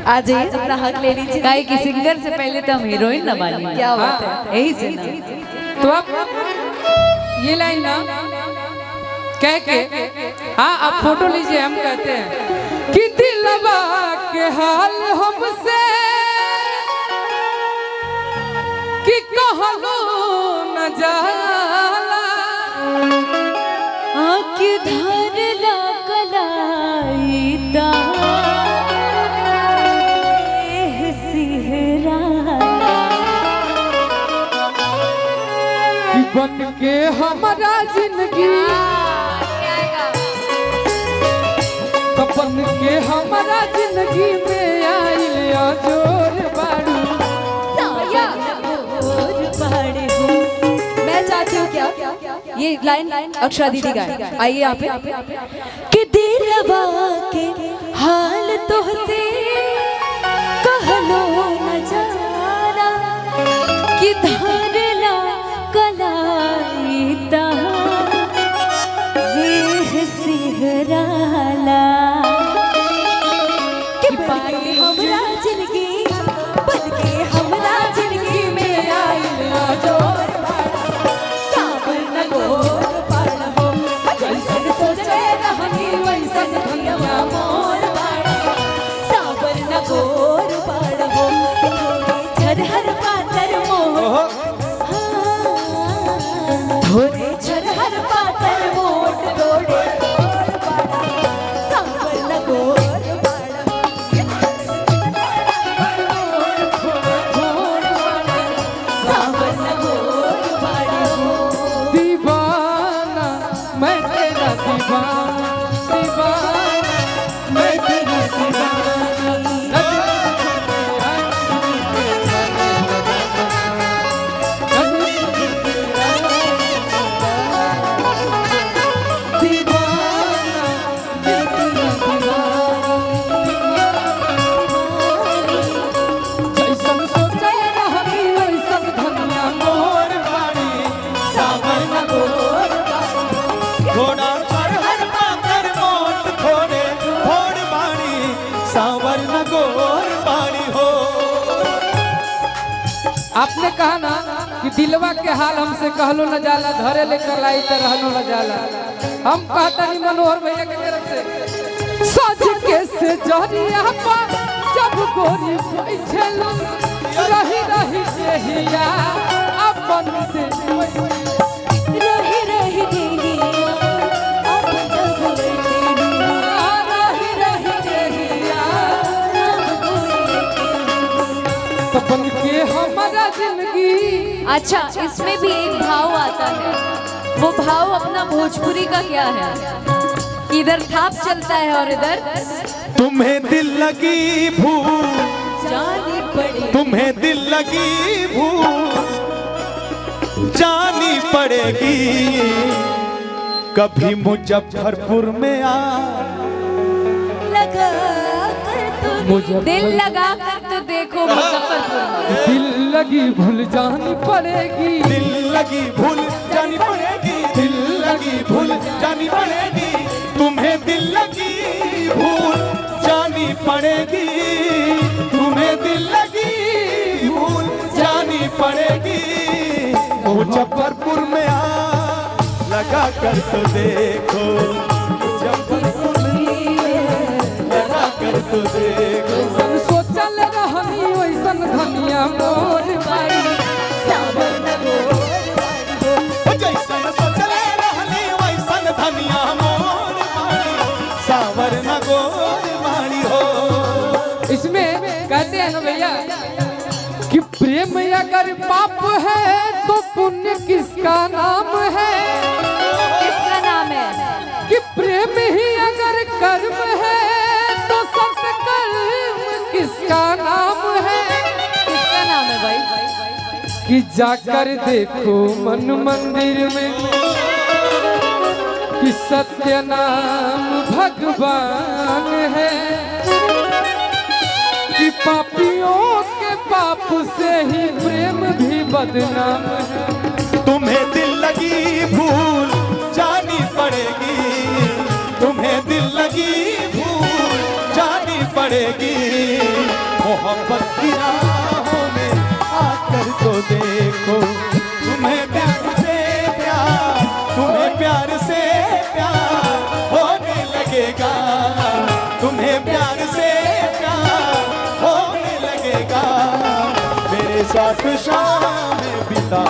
आ जाइए अपना हक ले लीजिए। काहे कि सिंगर से पहले तो हम हीरोइन न मानी। क्या बात है, यही से ना। तो आप ये लाइन ना कह के हाँ आप फोटो लीजिए। हम कहते हैं कि दिलवा के हाल हमसे कि कहलो न जाला आँख धरला कलाईता बन के हमारा जिंदगी तो बन के हमारा जिंदगी में आइलिया जोर बाड़ू। मैं चाहती हूँ क्या ये लाइन अक्षरा दीदी गाए। आइए यहाँ पे कि दिलवा के हाल तोहसे कहलो न जाला कि धरला कलाईता ये सिहराला कि पाई हमरा जिंदगी बन के हमरा जिंदगी में आइला जोर साबर न गोर पाड़ हो जैसन सोचे रहनी वैसन भैया मोर पाड़ साबर न गोर पाड़ हो झरहर पातर मोह थोड़े झरहर पातर मोट तोड़े साबर न गोर साबर न गोर दीवाना मैं तेरा दीवाना दीवाना मैं तेरा दीवाना आपने कहा ना कि दिलवा के हाल हमसे कहलो न जाला धरे लेकर लाई तो रहनो न जाला। हम कहता नहीं मनोहर भैया की तरफ से सज के से जरिया पर जब गोरी बैठलो रही रही देहिया अपन से रही रही देहिया अपन जब बैठे रही रही देहिया तो बन के हमारा जिंदगी। अच्छा इसमें भी एक भाव आता है, वो भाव अपना भोजपुरी का क्या है, इधर थाप चलता है और इधर तुम्हें दिल लगी भूल जानी पड़े तुम्हें दिल लगी भूल जानी पड़ेगी कभी मुजफ्फरपुर में आ लगा कर तो दिल लगा कर तो देखो मुजफ्फरपुर में दिल लगी भूल जानी पड़ेगी दिल लगी भूल जानी पड़ेगी दिल लगी भूल जानी पड़ेगी तुम्हें दिल लगी भूल जानी पड़ेगी तुम्हें दिल लगी भूल जानी पड़ेगी मुजफ्फरपुर में आ लगा कर तो देखो मुजफ्फरपुर में लगा कर तो देखो सोचल रहनी वैसन धनिया मोर बाड़ी साबर न गोर जैसन सोचले रहनी वैसन धनिया मोर बाड़ी सावर न गोर बाड़ी हो। इसमें कहते हैं ना भैया कि प्रेम अगर पाप है तो पुण्य किसका नाम है। किसका नाम है कि प्रेम ही अगर कर्म है तो सत्कर्म किसका नाम है। किसका नाम है भाई कि जाकर देखो मन मंदिर में कि सत्य नाम भगवान है। कि पापियों के पाप से ही प्रेम भी बदनाम है। तुम्हें दिल लगी भूल जानी पड़ेगी तुम्हें दिल लगी भूल जानी पड़ेगी मोहब्बत की राहों में आकर तो देखो, तुम्हें प्यार से प्यार, तुम्हें प्यार से प्यार होने लगेगा, तुम्हें प्यार से प्यार होने लगेगा। मेरे साथ शाम बिता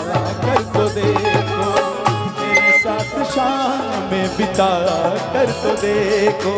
कर तो देखो, मेरे साथ शाम बिता कर तो देखो।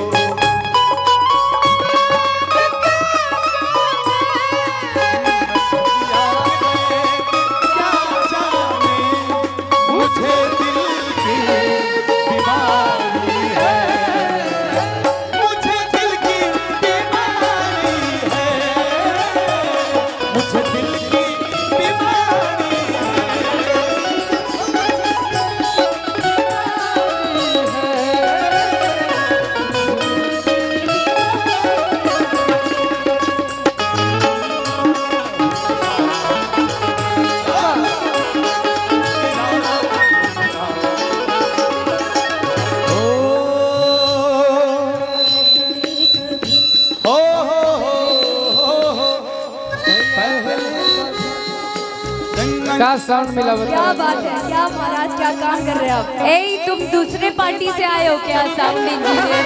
का साउंड मिला क्या बात है, क्या महाराज, क्या काम कर रहे हैं आप? ए तुम दूसरे पार्टी से आए हो क्या साउंड इंजीनियर?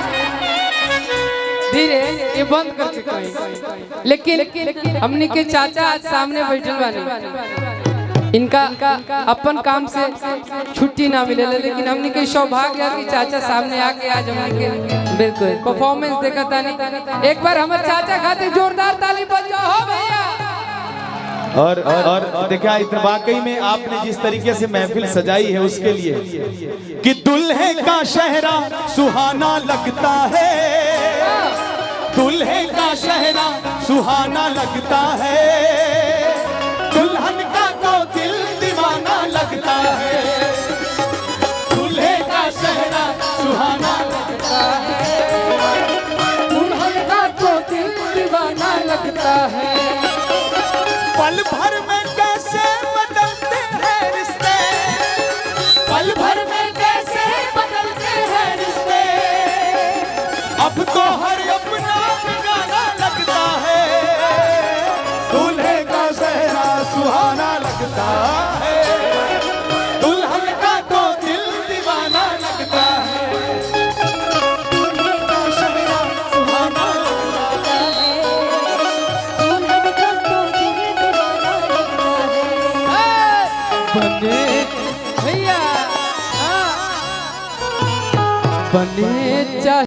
धीरे ये बंद करके कहीं। लेकिन हमनी के चाचा आज सामने बैठल बानी, इनका अपन काम से छुट्टी ना मिले, लेकिन हमनी के सौभाग्य है कि चाचा सामने आके आज हमनी के बिल्कुल परफॉर्मेंस देखा था। नहीं एक बार हमारे चाचा खाते जोरदार ताली बजाओ हो भैया। और देखा इतना वाकई में आपने जिस तरीके से महफिल सजाई है उसके लिए कि दुल्हे का शहरा सुहाना लगता है, दुल्हे का शहरा सुहाना लगता है, दुल्हन का तो दिल दीवाना लगता है, दुल्हे का शहरा सुहाना लगता है, दुल्हन का तो दिल दीवाना लगता है। पल भर में कैसे बदलते हैं रिश्ते, पल भर में कैसे बदलते हैं रिश्ते, अब तो हर अपना ठिकाना लगता है, दूल्हे का सेहरा सुहाना लगता है, दुल्हन का तो दिल दीवाना लगता है, दूल्हे का सेहरा सुहाना लगता है, दुल्हन का तो दिल दीवाना लगता है। बने भैया बने चाहे